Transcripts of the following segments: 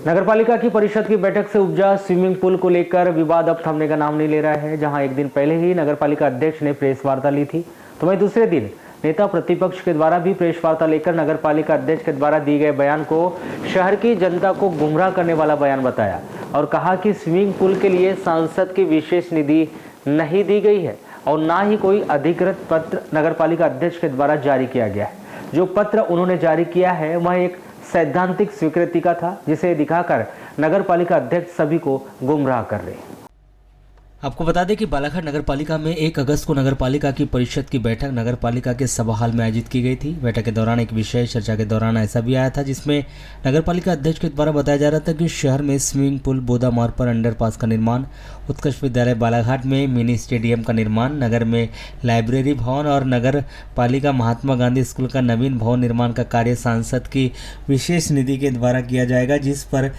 नगरपालिका की परिषद की बैठक से उपजा स्विमिंग पूल को लेकर विवाद अब थमने का नाम नहीं ले रहा है। जहां एक दिन पहले ही नगरपालिका अध्यक्ष ने प्रेस वार्ता ली थी, तो वहीं दूसरे दिन नेता प्रतिपक्ष के द्वारा भी प्रेस वार्ता लेकर नगरपालिका अध्यक्ष के द्वारा दिए गए बयान को शहर की जनता को गुमराह करने वाला बयान बताया और कहा कि स्विमिंग पूल के लिए सांसद की विशेष निधि नहीं दी गई है और ना ही कोई अधिकृत पत्र नगरपालिका अध्यक्ष के द्वारा जारी किया गया है। जो पत्र उन्होंने जारी किया है वह एक सैद्धांतिक स्वीकृति का था, जिसे दिखाकर नगरपालिका अध्यक्ष सभी को गुमराह कर रहे हैं। आपको बता दें कि बालाघाट नगरपालिका में 1 अगस्त को नगरपालिका की परिषद की बैठक नगरपालिका के सभा हॉल में आयोजित की गई थी। बैठक के दौरान एक विशेष चर्चा के दौरान ऐसा भी आया था जिसमें नगरपालिका अध्यक्ष के द्वारा बताया जा रहा था कि शहर में स्विमिंग पूल, बोदा मार्ग पर अंडरपास का निर्माण, उत्कृष्ट विद्यालय बालाघाट में मिनी स्टेडियम का निर्माण, नगर में लाइब्रेरी भवन और नगर पालिका महात्मा गांधी स्कूल का नवीन भवन निर्माण का कार्य सांसद की विशेष निधि के द्वारा किया जाएगा, जिस पर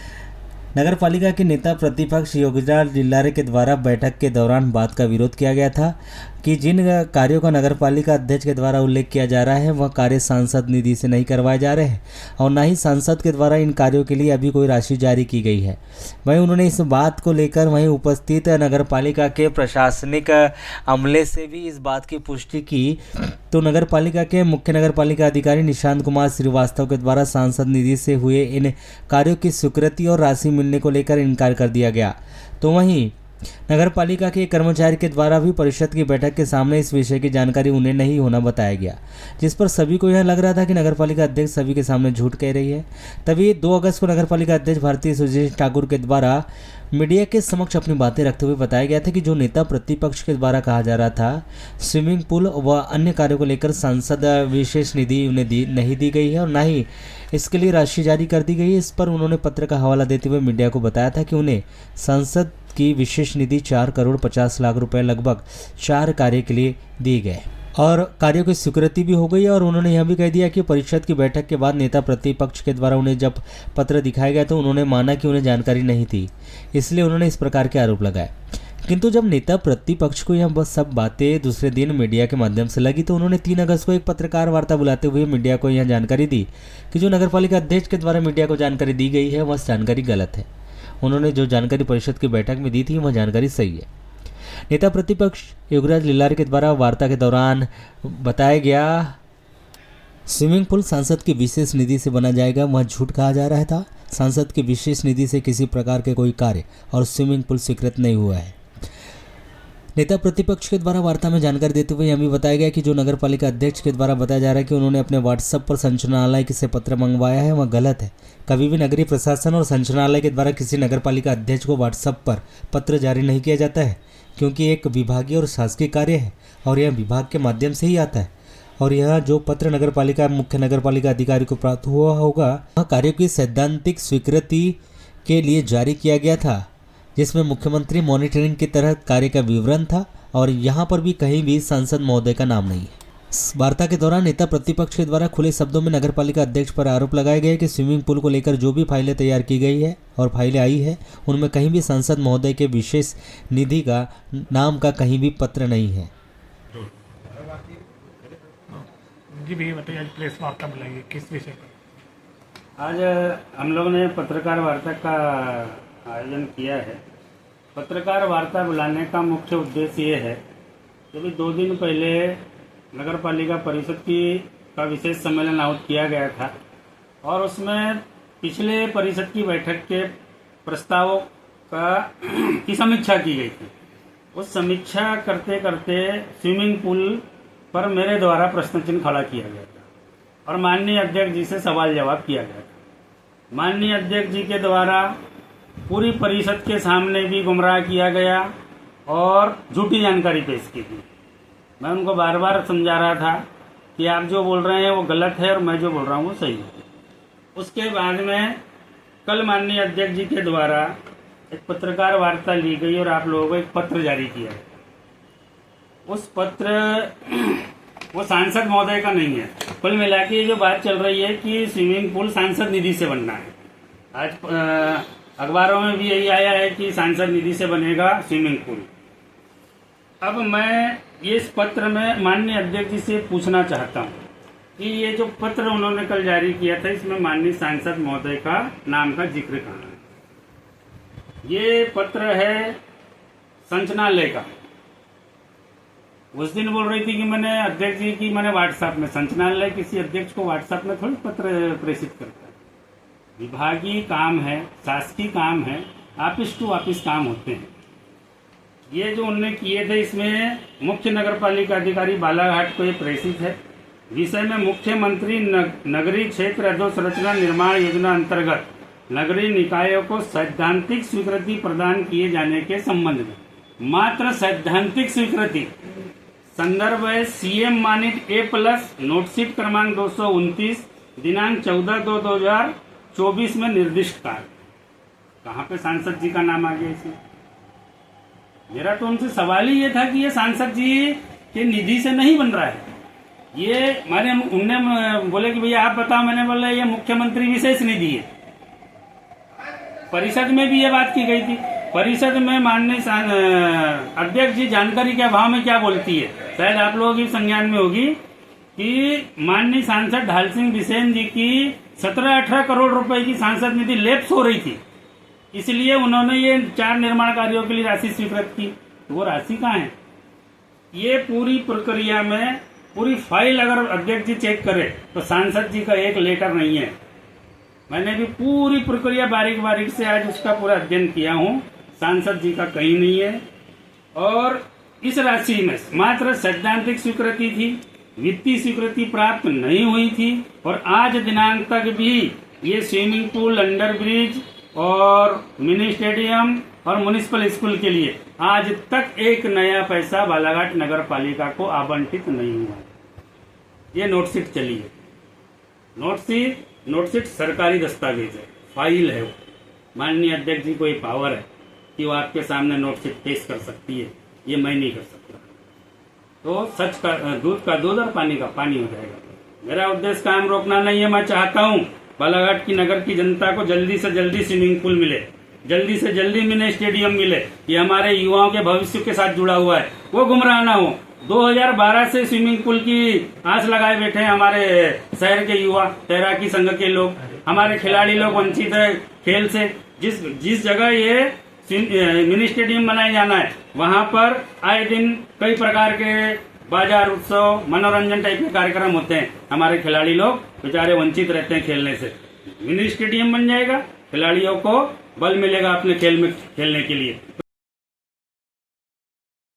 नगरपालिका के नेता प्रतिपक्ष योगीराज लिल्लारे के द्वारा बैठक के दौरान बात का विरोध किया गया था कि जिन कार्यों का नगरपालिका अध्यक्ष के द्वारा उल्लेख किया जा रहा है वह कार्य सांसद निधि से नहीं करवाए जा रहे हैं और ना ही सांसद के द्वारा इन कार्यों के लिए अभी कोई राशि जारी की गई है। वहीं उन्होंने इस बात को लेकर वहीं उपस्थित नगरपालिका के प्रशासनिक अमले से भी इस बात की पुष्टि की, तो नगरपालिका के मुख्य नगरपालिका अधिकारी निशांत कुमार श्रीवास्तव के द्वारा सांसद निधि से हुए इन कार्यों की स्वीकृति और राशि मिलने को लेकर इनकार कर दिया गया। तो वहीं नगरपालिका के कर्मचारी के द्वारा भी परिषद की बैठक के सामने इस विषय की जानकारी उन्हें नहीं होना बताया गया, जिस पर सभी को यह लग रहा था कि नगरपालिका अध्यक्ष सभी के सामने झूठ कह रही है। तभी 2 अगस्त को नगरपालिका अध्यक्ष भारती सुरेश ठाकुर के द्वारा मीडिया के समक्ष अपनी बातें रखते हुए बताया गया था कि जो नेता प्रतिपक्ष के द्वारा कहा जा रहा था स्विमिंग पूल व अन्य कार्यों को लेकर सांसद विशेष निधि उन्हें नहीं दी गई है और न ही इसके लिए राशि जारी कर दी गई है। इस पर उन्होंने पत्र का हवाला देते हुए मीडिया को बताया था कि उन्हें सांसद की विशेष निधि 4 करोड़ 50 लाख रुपए लगभग 4 कार्य के लिए दी गए और कार्यों की स्वीकृति भी हो गई है। और उन्होंने यह भी कह दिया कि परिषद की बैठक के बाद नेता प्रतिपक्ष के द्वारा उन्हें जब पत्र दिखाया गया तो उन्होंने माना कि उन्हें जानकारी नहीं थी, इसलिए उन्होंने इस प्रकार के आरोप लगाए। किंतु जब नेता प्रतिपक्ष को यह सब बातें दूसरे दिन मीडिया के माध्यम से लगी तो उन्होंने 3 अगस्त को एक पत्रकार वार्ता बुलाते हुए मीडिया को यह जानकारी दी कि जो नगरपालिका अध्यक्ष के द्वारा मीडिया को जानकारी दी गई है वह जानकारी गलत है। उन्होंने जो जानकारी परिषद की बैठक में दी थी वह जानकारी सही है। नेता प्रतिपक्ष योगीराज लिल्लारे के द्वारा वार्ता के दौरान बताया गया स्विमिंग पूल सांसद की विशेष निधि से बना जाएगा, वह झूठ कहा जा रहा था। सांसद की विशेष निधि से किसी प्रकार के कोई कार्य और स्विमिंग पूल स्वीकृत नहीं हुआ है। नेता प्रतिपक्ष के द्वारा वार्ता में जानकारी देते हुए यह भी बताया गया कि जो नगरपालिका अध्यक्ष के द्वारा बताया जा रहा है कि उन्होंने अपने व्हाट्सएप पर संचालनालय से पत्र मंगवाया है, वह गलत है। कभी भी नगरीय प्रशासन और संचालनालय के द्वारा किसी नगरपालिका अध्यक्ष को व्हाट्सएप पर पत्र जारी नहीं किया जाता है, क्योंकि एक विभागीय और शासकीय कार्य है और यह विभाग के माध्यम से ही आता है। और यह जो पत्र नगरपालिका मुख्य नगरपालिका अधिकारी को प्राप्त हुआ होगा वह कार्यों की सैद्धांतिक स्वीकृति के लिए जारी किया गया था, जिसमें मुख्यमंत्री मॉनिटरिंग के तहत कार्य का विवरण था और यहाँ पर भी कहीं भी सांसद महोदय का नाम नहीं है। वार्ता के दौरान नेता प्रतिपक्ष के द्वारा खुले शब्दों में नगरपालिका अध्यक्ष पर आरोप लगाए गए कि स्विमिंग पूल को लेकर जो भी फाइलें तैयार की गई है और फाइलें आई है उनमें कहीं भी सांसद महोदय के विशेष निधि का नाम का कहीं भी पत्र नहीं है। जी भैया बताइए, आज प्रेस वार्ता बुलाई किस विषय पर? आज हम लोगों ने पत्रकार वार्ता का आयोजन किया है। पत्रकार वार्ता बुलाने का मुख्य उद्देश्य ये है कि अभी 2 दिन पहले नगरपालिका परिषद का विशेष सम्मेलन आयोजित किया गया था और उसमें पिछले परिषद की बैठक के प्रस्तावों की समीक्षा की गई थी। उस समीक्षा करते करते स्विमिंग पूल पर मेरे द्वारा प्रश्न चिन्ह खड़ा किया गया था और माननीय अध्यक्ष जी से सवाल जवाब किया गया था। माननीय अध्यक्ष जी के द्वारा पूरी परिषद के सामने भी गुमराह किया गया और झूठी जानकारी पेश की थी। मैं उनको बार बार समझा रहा था कि आप जो बोल रहे हैं वो गलत है और मैं जो बोल रहा हूँ वो सही है। उसके बाद में कल माननीय अध्यक्ष जी के द्वारा एक पत्रकार वार्ता ली गई और आप लोगों को एक पत्र जारी किया। उस पत्र वो सांसद महोदय का नहीं है। कुल मिला के जो बात चल रही है कि स्विमिंग पूल सांसद निधि से बनना है। आज अखबारों में भी यही आया है कि सांसद निधि से बनेगा स्विमिंग पूल। अब मैं इस पत्र में माननीय अध्यक्ष जी से पूछना चाहता हूँ कि ये जो पत्र उन्होंने कल जारी किया था इसमें माननीय सांसद महोदय का नाम का जिक्र कहाँ है? ये पत्र है संचालनालय का। उस दिन बोल रही थी कि मैंने अध्यक्ष जी की मैंने व्हाट्सएप में, संचालनालय किसी अध्यक्ष को व्हाट्सएप में थोड़ी पत्र प्रेषित करता है। विभागीय काम है, शासकीय काम है, ऑफिस टू ऑफिस काम होते हैं। ये जो उन्होंने किए थे इसमें मुख्य नगरपालिका अधिकारी बालाघाट को ये प्रेषित है। विषय में मुख्यमंत्री नगरीय क्षेत्र अधोसंरचना निर्माण योजना अंतर्गत नगरीय निकायों को सैद्धांतिक स्वीकृति प्रदान किए जाने के संबंध में, मात्र सैद्धांतिक स्वीकृति। संदर्भ है सीएम मानिट A+ नोटशीट क्रमांक 229 दिनांक 14/2/2024 में निर्दिष्ट कार्य। कहाँ पे सांसद जी का नाम आ गया इसमें? मेरा तो उनसे सवाल ही ये था कि ये सांसद जी के निधि से नहीं बन रहा है। ये उनने बोले कि भैया आप बताओ, मैंने बोला ये मुख्यमंत्री विशेष निधि है। परिषद में भी ये बात की गई थी। परिषद में माननीय अध्यक्ष जी जानकारी के अभाव में क्या बोलती है, शायद आप लोगों की संज्ञान में होगी कि माननीय सांसद ढाल सिंह बिसेन जी की 17-18 करोड़ रुपए की सांसद निधि लैप्स हो रही थी, इसलिए उन्होंने ये 4 निर्माण कार्यों के लिए राशि स्वीकृत की। तो वो राशि कहाँ है? ये पूरी प्रक्रिया में पूरी फाइल अगर अध्यक्ष जी चेक करे तो सांसद जी का एक लेटर नहीं है। मैंने भी पूरी प्रक्रिया बारीक बारीक से आज उसका पूरा अध्ययन किया हूँ, सांसद जी का कहीं नहीं है। और इस राशि में मात्र सैद्धांतिक स्वीकृति थी, वित्तीय स्वीकृति प्राप्त नहीं हुई थी। और आज दिनांक तक भी ये स्विमिंग पूल, अंडर ब्रिज और मिनी स्टेडियम और म्युनिसिपल स्कूल के लिए आज तक एक नया पैसा बालाघाट नगर पालिका को आवंटित नहीं हुआ। ये नोटशीट चली है। नोटशीट सरकारी दस्तावेज है, फाइल है। वो माननीय अध्यक्ष जी को ये पावर है कि वो आपके सामने नोटशीट पेश कर सकती है, ये मैं नहीं कर सकता। तो सच का दूध का दूध और पानी का पानी हो जाएगा। मेरा उद्देश्य काम रोकना नहीं है। मैं चाहता हूँ बालाघाट की नगर की जनता को जल्दी से जल्दी स्विमिंग पूल मिले, जल्दी से जल्दी मिनी स्टेडियम मिले। ये हमारे युवाओं के भविष्य के साथ जुड़ा हुआ है, वो गुमराह ना हो। 2012 से स्विमिंग पूल की आस लगाए बैठे हैं हमारे शहर के युवा, तैराकी संघ के लोग, हमारे खिलाड़ी लोग वंचित है खेल से। जिस जगह ये मिनी स्टेडियम बनाया जाना है वहां पर आए दिन कई प्रकार के बाजार उत्सव, मनोरंजन टाइप के कार्यक्रम होते हैं। हमारे खिलाड़ी लोग बेचारे वंचित रहते हैं खेलने से। मिनी स्टेडियम बन जाएगा, खिलाड़ियों को बल मिलेगा अपने खेल में खेलने के लिए।